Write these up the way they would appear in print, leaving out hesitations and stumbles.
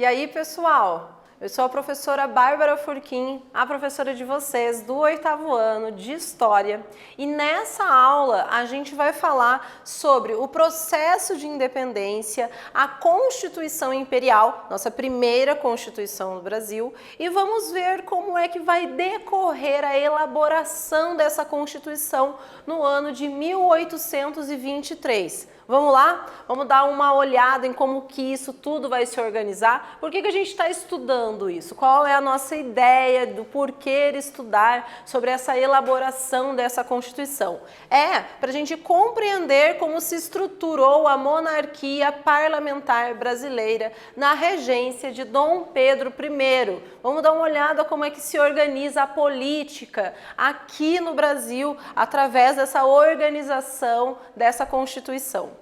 E aí, pessoal? Eu sou a professora Bárbara Furquim, a professora de vocês do 8º ano de História. E nessa aula a gente vai falar sobre o processo de independência, a Constituição Imperial, nossa primeira Constituição no Brasil, e vamos ver como é que vai decorrer a elaboração dessa Constituição no ano de 1823. Vamos lá? Vamos dar uma olhada em como que isso tudo vai se organizar. Por que a gente está estudando isso? Qual é a nossa ideia do porquê estudar sobre essa elaboração dessa Constituição? É para a gente compreender como se estruturou a monarquia parlamentar brasileira na regência de Dom Pedro I. Vamos dar uma olhada como é que se organiza a política aqui no Brasil através dessa organização dessa Constituição.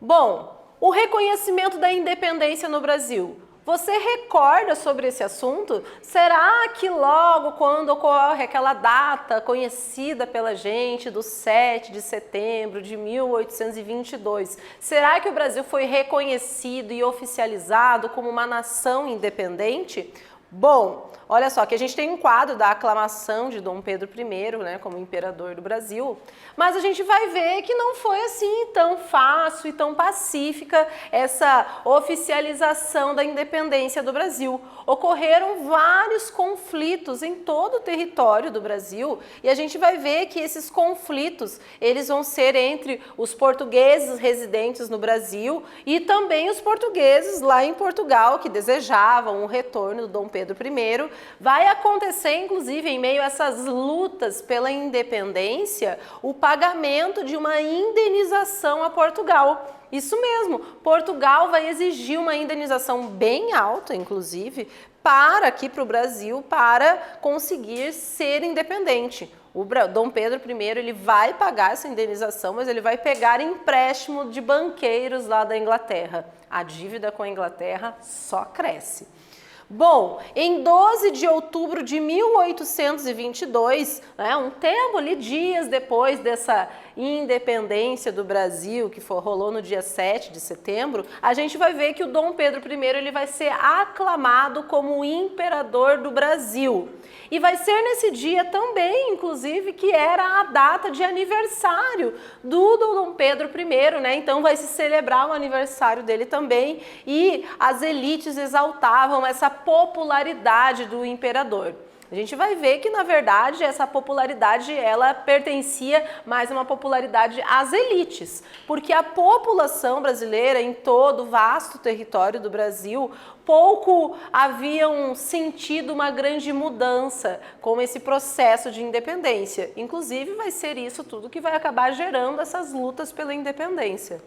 Bom, o reconhecimento da independência no Brasil. Você recorda sobre esse assunto? Será que logo quando ocorre aquela data conhecida pela gente do 7 de setembro de 1822, será que o Brasil foi reconhecido e oficializado como uma nação independente? Bom, olha só, que a gente tem um quadro da aclamação de Dom Pedro I, né, como imperador do Brasil, mas a gente vai ver que não foi assim tão fácil e tão pacífica essa oficialização da independência do Brasil. Ocorreram vários conflitos em todo o território do Brasil e a gente vai ver que esses conflitos, eles vão ser entre os portugueses residentes no Brasil e também os portugueses lá em Portugal que desejavam o retorno do Dom Pedro I. Vai acontecer, inclusive, em meio a essas lutas pela independência, o pagamento de uma indenização a Portugal. Isso mesmo, Portugal vai exigir uma indenização bem alta, inclusive, para aqui para o Brasil, para conseguir ser independente. O Dom Pedro I ele vai pagar essa indenização, mas ele vai pegar empréstimo de banqueiros lá da Inglaterra. A dívida com a Inglaterra só cresce. Bom, em 12 de outubro de 1822, um tempo ali, dias depois dessa independência do Brasil, que rolou no dia 7 de setembro, a gente vai ver que o Dom Pedro I ele vai ser aclamado como o imperador do Brasil. E vai ser nesse dia também, inclusive, que era a data de aniversário do Dom Pedro I, né? Então vai se celebrar o aniversário dele também e as elites exaltavam essa popularidade do imperador. A gente vai ver que, na verdade, essa popularidade, ela pertencia mais a uma popularidade às elites, porque a população brasileira, em todo o vasto território do Brasil, pouco haviam sentido uma grande mudança com esse processo de independência. Inclusive, vai ser isso tudo que vai acabar gerando essas lutas pela independência.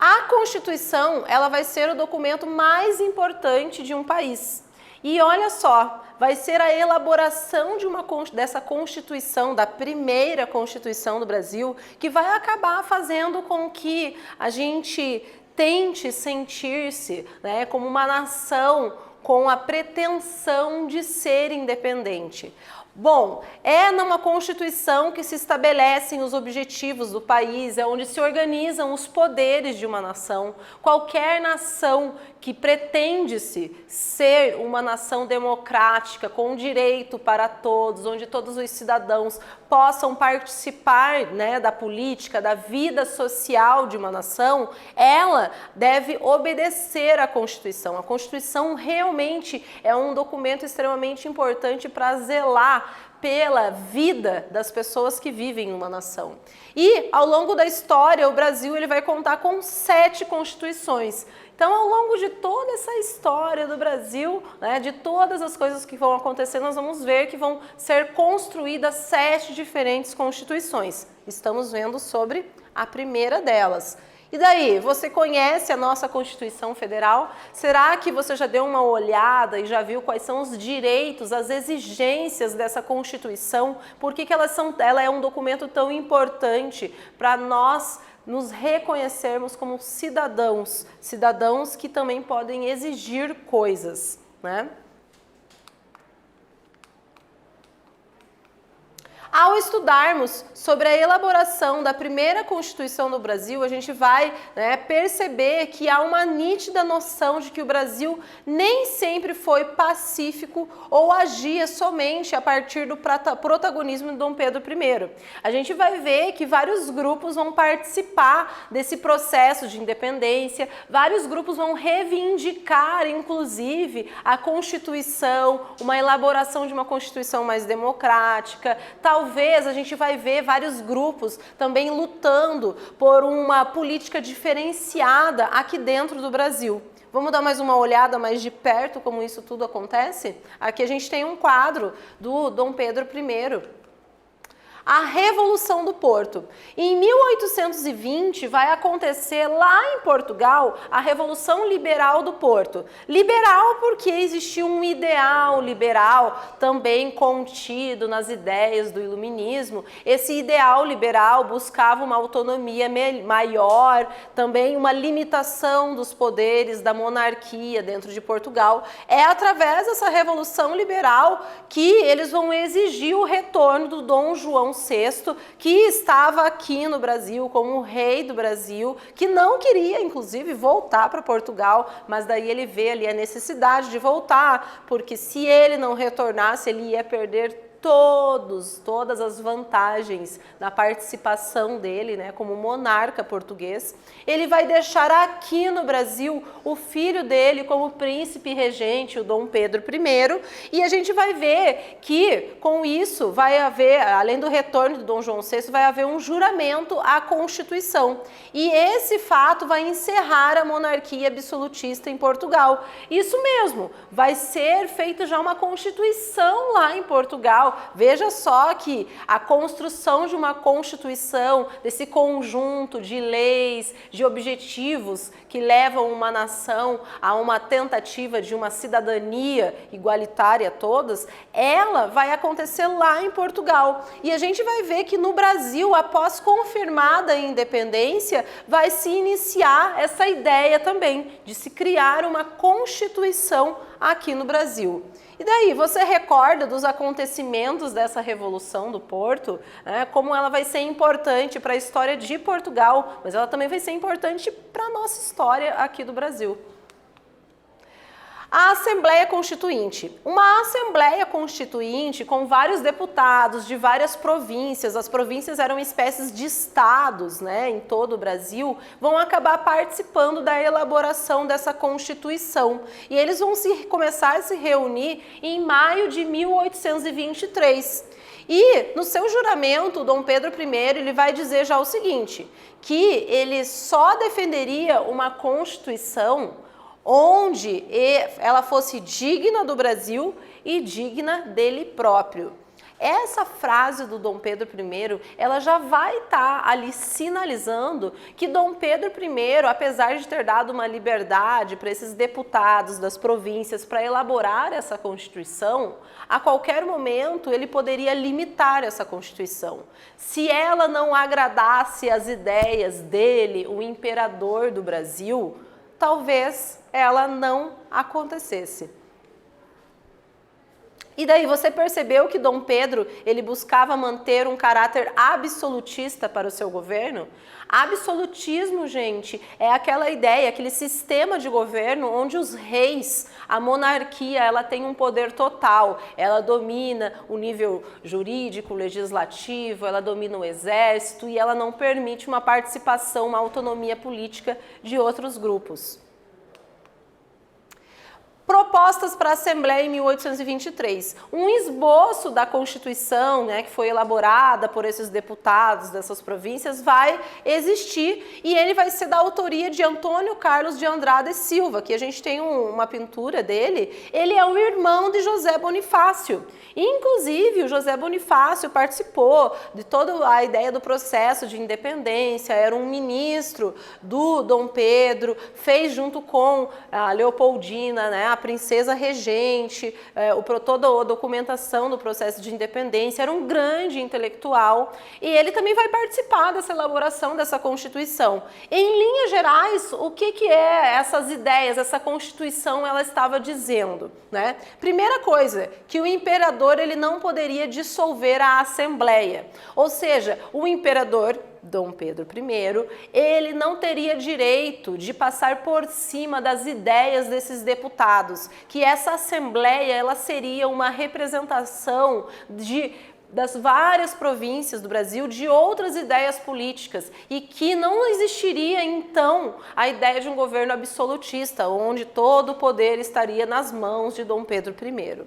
A Constituição, ela vai ser o documento mais importante de um país. E olha só, vai ser a elaboração dessa Constituição, da primeira Constituição do Brasil, que vai acabar fazendo com que a gente tente sentir-se, né, como uma nação com a pretensão de ser independente. Bom, é numa Constituição que se estabelecem os objetivos do país, é onde se organizam os poderes de uma nação. Qualquer nação que pretende-se ser uma nação democrática, com direito para todos, onde todos os cidadãos possam participar, né, da política, da vida social de uma nação, ela deve obedecer à Constituição. A Constituição realmente é um documento extremamente importante para zelar pela vida das pessoas que vivem em uma nação. E, ao longo da história, o Brasil ele vai contar com 7 constituições. Então, ao longo de toda essa história do Brasil, né, de todas as coisas que vão acontecer, nós vamos ver que vão ser construídas 7 diferentes constituições. Estamos vendo sobre a primeira delas. E daí, você conhece a nossa Constituição Federal? Será que você já deu uma olhada e já viu quais são os direitos, as exigências dessa Constituição? Por que ela é um documento tão importante para nós nos reconhecermos como cidadãos, cidadãos que também podem exigir coisas, né? Ao estudarmos sobre a elaboração da primeira Constituição do Brasil, a gente vai perceber que há uma nítida noção de que o Brasil nem sempre foi pacífico ou agia somente a partir do protagonismo de Dom Pedro I. A gente vai ver que vários grupos vão participar desse processo de independência, vários grupos vão reivindicar, inclusive, a Constituição, uma elaboração de uma Constituição mais democrática. Talvez a gente vai ver vários grupos também lutando por uma política diferenciada aqui dentro do Brasil. Vamos dar mais uma olhada mais de perto como isso tudo acontece? Aqui a gente tem um quadro do Dom Pedro I. A Revolução do Porto. Em 1820 vai acontecer lá em Portugal a Revolução Liberal do Porto. Liberal porque existia um ideal liberal também contido nas ideias do iluminismo. Esse ideal liberal buscava uma autonomia maior, também uma limitação dos poderes da monarquia dentro de Portugal. É através dessa Revolução Liberal que eles vão exigir o retorno do Dom João VI, que estava aqui no Brasil como rei do Brasil, que não queria, inclusive, voltar para Portugal, mas daí ele vê ali a necessidade de voltar, porque se ele não retornasse, ele ia perder todas as vantagens da participação dele, como monarca português. Ele vai deixar aqui no Brasil o filho dele como príncipe regente, o Dom Pedro I, e a gente vai ver que com isso vai haver, além do retorno do Dom João VI, vai haver um juramento à Constituição. E esse fato vai encerrar a monarquia absolutista em Portugal. Isso mesmo, vai ser feita já uma Constituição lá em Portugal. Veja só que a construção de uma Constituição, desse conjunto de leis, de objetivos que levam uma nação a uma tentativa de uma cidadania igualitária a todas, ela vai acontecer lá em Portugal. E a gente vai ver que no Brasil, após confirmada a independência, vai se iniciar essa ideia também de se criar uma Constituição aqui no Brasil. E daí, você recorda dos acontecimentos dessa Revolução do Porto, como ela vai ser importante para a história de Portugal, mas ela também vai ser importante para a nossa história aqui do Brasil. A Assembleia Constituinte. Uma Assembleia Constituinte com vários deputados de várias províncias, as províncias eram espécies de estados, em todo o Brasil, vão acabar participando da elaboração dessa Constituição. E eles vão começar a se reunir em maio de 1823. E no seu juramento, Dom Pedro I, ele vai dizer já o seguinte, que ele só defenderia uma Constituição onde ela fosse digna do Brasil e digna dele próprio. Essa frase do Dom Pedro I, ela já vai estar ali sinalizando que Dom Pedro I, apesar de ter dado uma liberdade para esses deputados das províncias para elaborar essa Constituição, a qualquer momento ele poderia limitar essa Constituição. Se ela não agradasse as ideias dele, o imperador do Brasil, talvez ela não acontecesse. E daí você percebeu que Dom Pedro, ele buscava manter um caráter absolutista para o seu governo? Absolutismo, gente, é aquela ideia, aquele sistema de governo onde os reis, a monarquia, ela tem um poder total. Ela domina o nível jurídico, legislativo, ela domina o exército e ela não permite uma participação, uma autonomia política de outros grupos. Propostas para a Assembleia em 1823. Um esboço da Constituição, que foi elaborada por esses deputados dessas províncias, vai existir e ele vai ser da autoria de Antônio Carlos de Andrade Silva, que a gente tem uma pintura dele. Ele é o irmão de José Bonifácio. Inclusive, o José Bonifácio participou de toda a ideia do processo de independência, era um ministro do Dom Pedro, fez junto com a Leopoldina, a princesa regente, toda a documentação do processo de independência, era um grande intelectual e ele também vai participar dessa elaboração dessa Constituição. Em linhas gerais, o que é essas ideias, essa Constituição ela estava dizendo, né? Primeira coisa, que o imperador ele não poderia dissolver a Assembleia, ou seja, o imperador Dom Pedro I, ele não teria direito de passar por cima das ideias desses deputados, que essa Assembleia ela seria uma representação das várias províncias do Brasil de outras ideias políticas e que não existiria então a ideia de um governo absolutista, onde todo o poder estaria nas mãos de Dom Pedro I.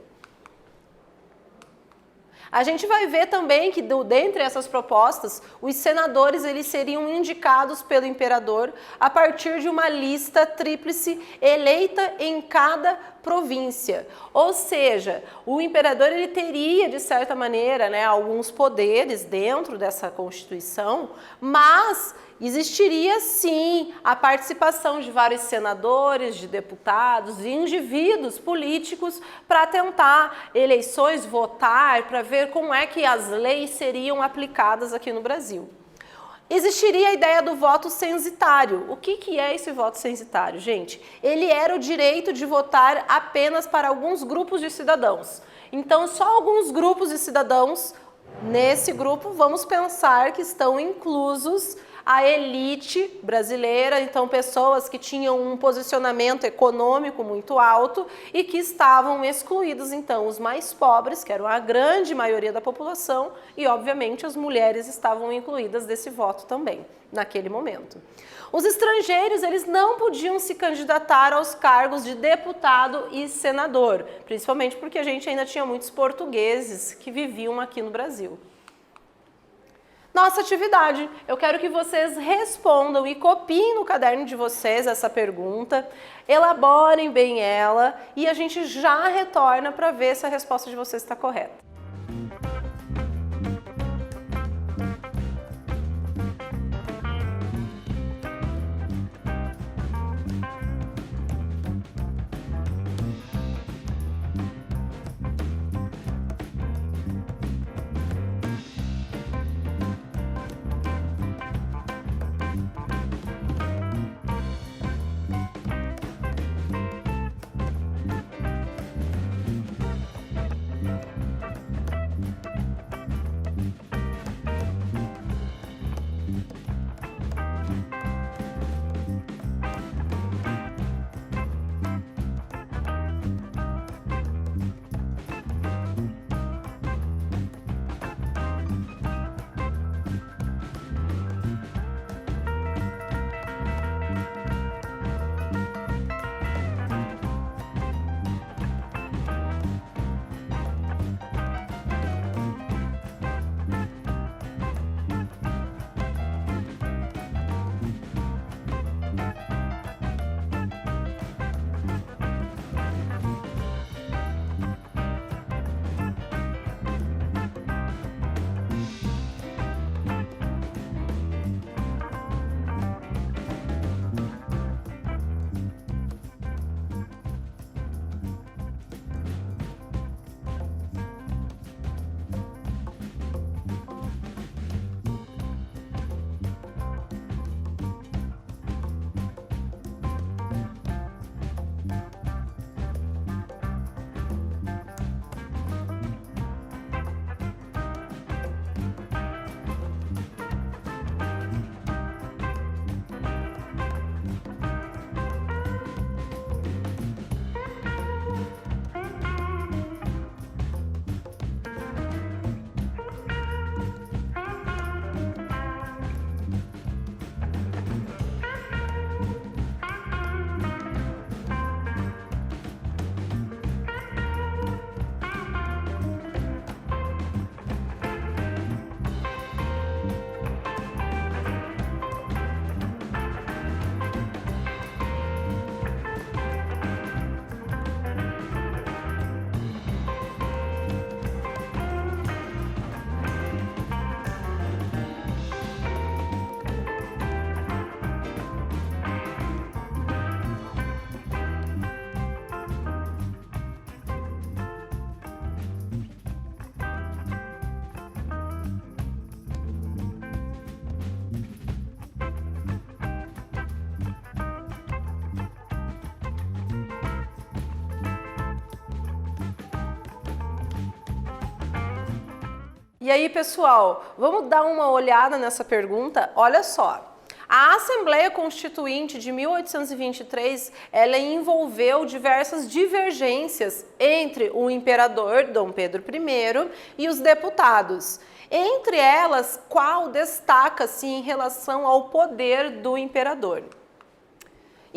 A gente vai ver também que dentre essas propostas, os senadores eles seriam indicados pelo imperador a partir de uma lista tríplice eleita em cada província. Ou seja, o imperador ele teria, de certa maneira, né, alguns poderes dentro dessa Constituição, mas existiria sim a participação de vários senadores, de deputados e indivíduos políticos para tentar eleições, votar, para ver como é que as leis seriam aplicadas aqui no Brasil. Existiria a ideia do voto censitário. O que é esse voto censitário, gente? Ele era o direito de votar apenas para alguns grupos de cidadãos. Então, só alguns grupos de cidadãos, nesse grupo, vamos pensar que estão inclusos a elite brasileira, então pessoas que tinham um posicionamento econômico muito alto e que estavam excluídos, então, os mais pobres, que eram a grande maioria da população, e obviamente as mulheres estavam incluídas desse voto também, naquele momento. Os estrangeiros, eles não podiam se candidatar aos cargos de deputado e senador, principalmente porque a gente ainda tinha muitos portugueses que viviam aqui no Brasil. Nossa atividade, eu quero que vocês respondam e copiem no caderno de vocês essa pergunta, elaborem bem ela e a gente já retorna para ver se a resposta de vocês está correta. E aí, pessoal, vamos dar uma olhada nessa pergunta? Olha só. A Assembleia Constituinte de 1823, ela envolveu diversas divergências entre o imperador Dom Pedro I e os deputados. Entre elas, qual destaca-se em relação ao poder do imperador?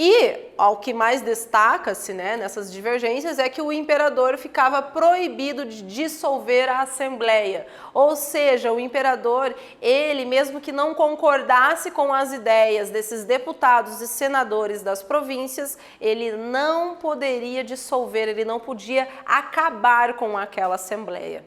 E ao que mais destaca-se, né, nessas divergências é que o imperador ficava proibido de dissolver a Assembleia. Ou seja, o imperador, ele mesmo que não concordasse com as ideias desses deputados e senadores das províncias, ele não poderia dissolver, ele não podia acabar com aquela Assembleia.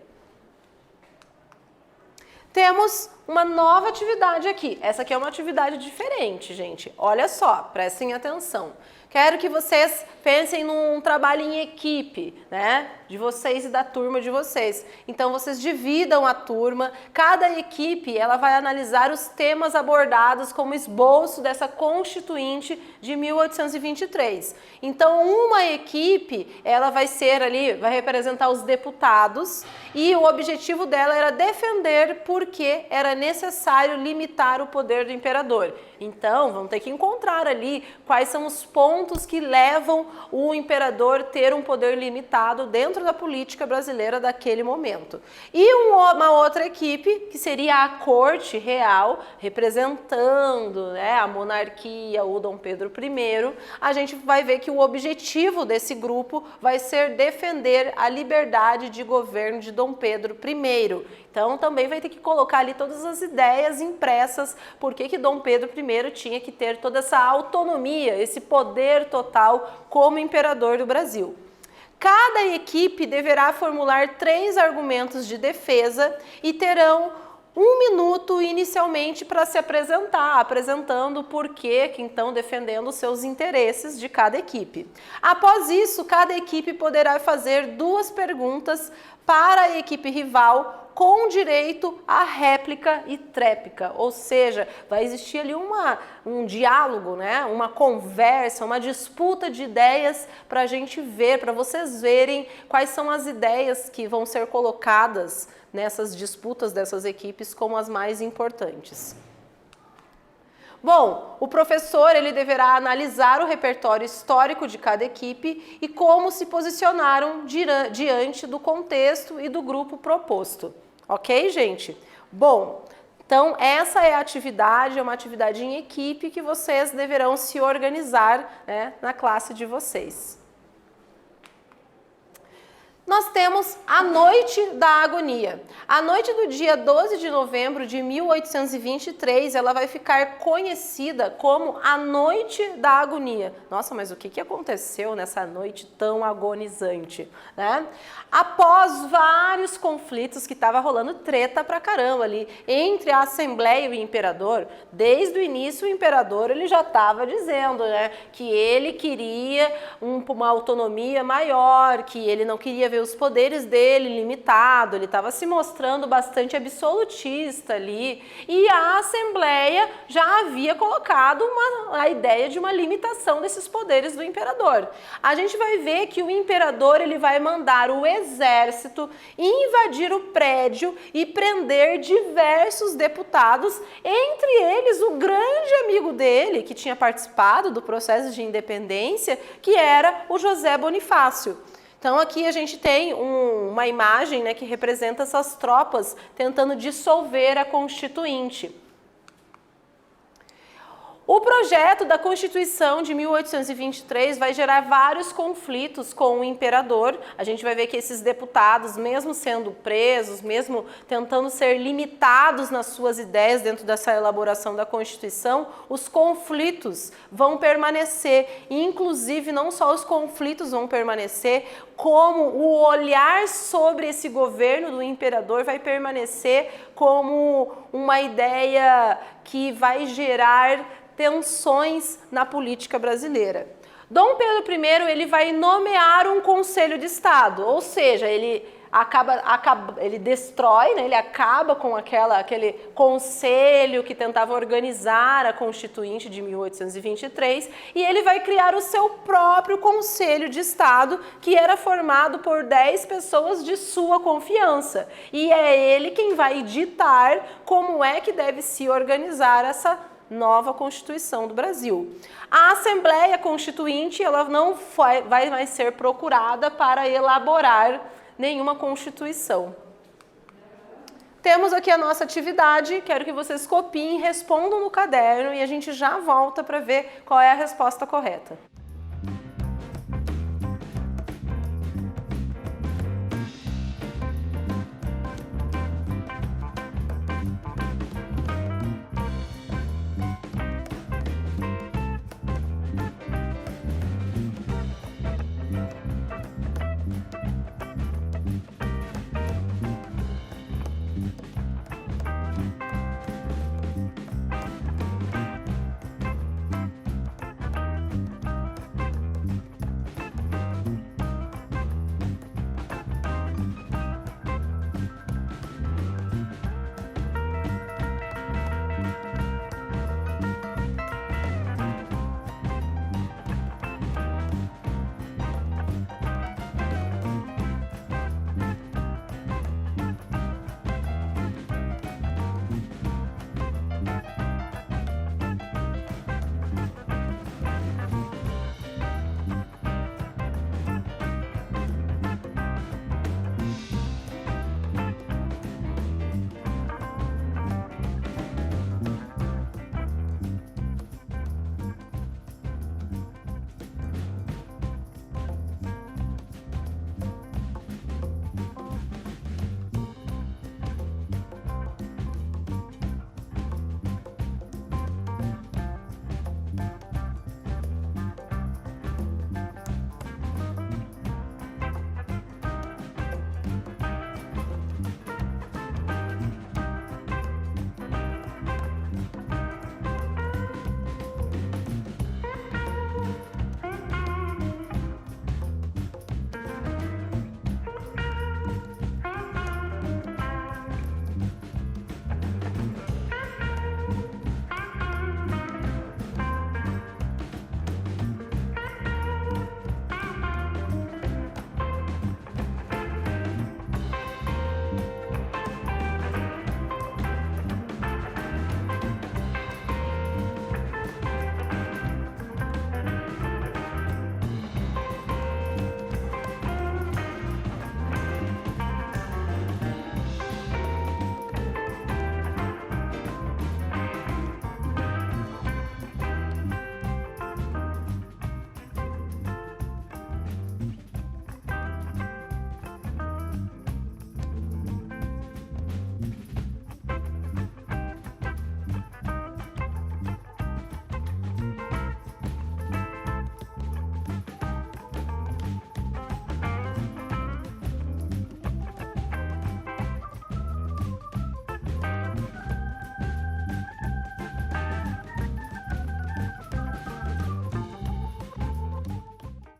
Temos uma nova atividade aqui. Essa aqui é uma atividade diferente, gente. Olha só, prestem atenção. Quero que vocês pensem num trabalho em equipe, né? De vocês e da turma de vocês. Então, vocês dividam a turma. Cada equipe, ela vai analisar os temas abordados como esboço dessa Constituinte de 1823. Então, uma equipe, ela vai ser ali, vai representar os deputados e o objetivo dela era defender porque era necessário limitar o poder do imperador. Então, vamos ter que encontrar ali quais são os pontos que levam o imperador a ter um poder limitado dentro da política brasileira daquele momento. E uma outra equipe, que seria a corte real, representando, né, a monarquia, o Dom Pedro I, a gente vai ver que o objetivo desse grupo vai ser defender a liberdade de governo de Dom Pedro I. Então, também vai ter que colocar ali todas as ideias impressas, por que Dom Pedro I tinha que ter toda essa autonomia, esse poder total como imperador do Brasil. Cada equipe deverá formular 3 argumentos de defesa e terão 1 minuto inicialmente para se apresentar, apresentando o porquê que então defendendo os seus interesses de cada equipe. Após isso, cada equipe poderá fazer 2 perguntas para a equipe rival com direito à réplica e tréplica, ou seja, vai existir ali um diálogo, né? Uma conversa, uma disputa de ideias para a gente ver, para vocês verem quais são as ideias que vão ser colocadas nessas disputas dessas equipes como as mais importantes. Bom, o professor ele deverá analisar o repertório histórico de cada equipe e como se posicionaram diante do contexto e do grupo proposto. Ok, gente? Bom, então essa é a atividade, é uma atividade em equipe que vocês deverão se organizar, né, na classe de vocês. Nós temos a Noite da Agonia. A noite do dia 12 de novembro de 1823, ela vai ficar conhecida como a Noite da Agonia. Nossa, mas o que aconteceu nessa noite tão agonizante, né? Após vários conflitos que estava rolando treta pra caramba ali entre a Assembleia e o Imperador, desde o início o Imperador ele já estava dizendo, né, que ele queria uma autonomia maior, que ele não queria ver os poderes dele limitado, ele estava se mostrando bastante absolutista ali, e a Assembleia já havia colocado a ideia de uma limitação desses poderes do imperador. A gente vai ver que o imperador ele vai mandar o exército invadir o prédio e prender diversos deputados, entre eles o grande amigo dele, que tinha participado do processo de independência, que era o José Bonifácio. Então aqui a gente tem uma imagem, né, que representa essas tropas tentando dissolver a Constituinte. O projeto da Constituição de 1823 vai gerar vários conflitos com o imperador. A gente vai ver que esses deputados, mesmo sendo presos, mesmo tentando ser limitados nas suas ideias dentro dessa elaboração da Constituição, os conflitos vão permanecer. E, inclusive, não só os conflitos vão permanecer, como o olhar sobre esse governo do imperador vai permanecer como uma ideia que vai gerar tensões na política brasileira. Dom Pedro I ele vai nomear um Conselho de Estado, ou seja, ele ele destrói, né? Ele acaba com aquele conselho que tentava organizar a Constituinte de 1823 e ele vai criar o seu próprio Conselho de Estado, que era formado por 10 pessoas de sua confiança. E é ele quem vai ditar como é que deve se organizar essa nova Constituição do Brasil. A Assembleia Constituinte, ela não vai mais ser procurada para elaborar nenhuma Constituição. Temos aqui a nossa atividade, quero que vocês copiem, respondam no caderno e a gente já volta para ver qual é a resposta correta.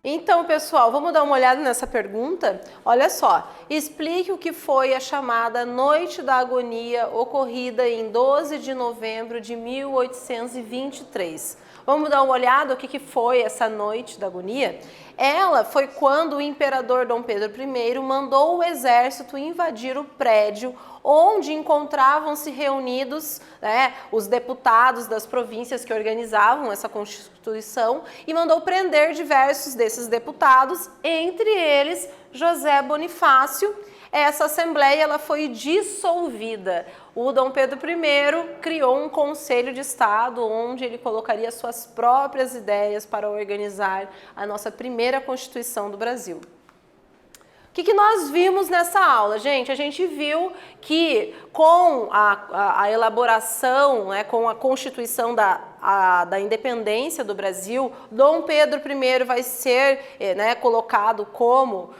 Então, pessoal, vamos dar uma olhada nessa pergunta? Olha só, explique o que foi a chamada Noite da Agonia, ocorrida em 12 de novembro de 1823. Vamos dar uma olhada o que foi essa Noite da Agonia? Ela foi quando o imperador Dom Pedro I mandou o exército invadir o prédio onde encontravam-se reunidos, né, os deputados das províncias que organizavam essa Constituição e mandou prender diversos desses deputados, entre eles José Bonifácio. Essa Assembleia ela foi dissolvida. O Dom Pedro I criou um Conselho de Estado onde ele colocaria suas próprias ideias para organizar a nossa primeira Constituição do Brasil. O que nós vimos nessa aula, gente? A gente viu que com a elaboração, né, com a constituição da da independência do Brasil, Dom Pedro I vai ser colocado como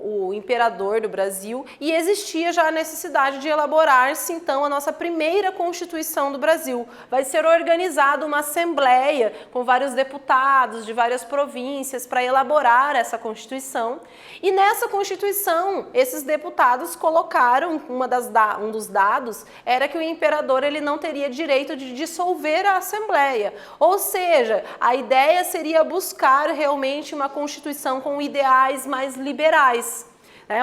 o imperador do Brasil, e existia já a necessidade de elaborar-se então a nossa primeira Constituição do Brasil. Vai ser organizada uma assembleia com vários deputados de várias províncias para elaborar essa Constituição, e nessa Constituição esses deputados colocaram, um dos dados era que o imperador ele não teria direito de dissolver a Assembleia, ou seja, a ideia seria buscar realmente uma Constituição com ideais mais liberais,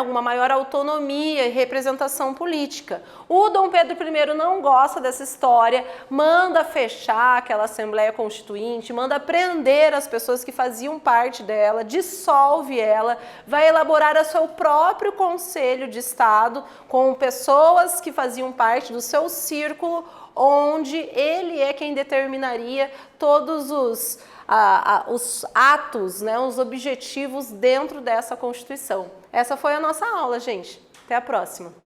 uma maior autonomia e representação política. O Dom Pedro I não gosta dessa história, manda fechar aquela Assembleia Constituinte, manda prender as pessoas que faziam parte dela, dissolve ela, vai elaborar o seu próprio Conselho de Estado com pessoas que faziam parte do seu círculo, onde ele é quem determinaria todos os atos, os objetivos dentro dessa Constituição. Essa foi a nossa aula, gente. Até a próxima.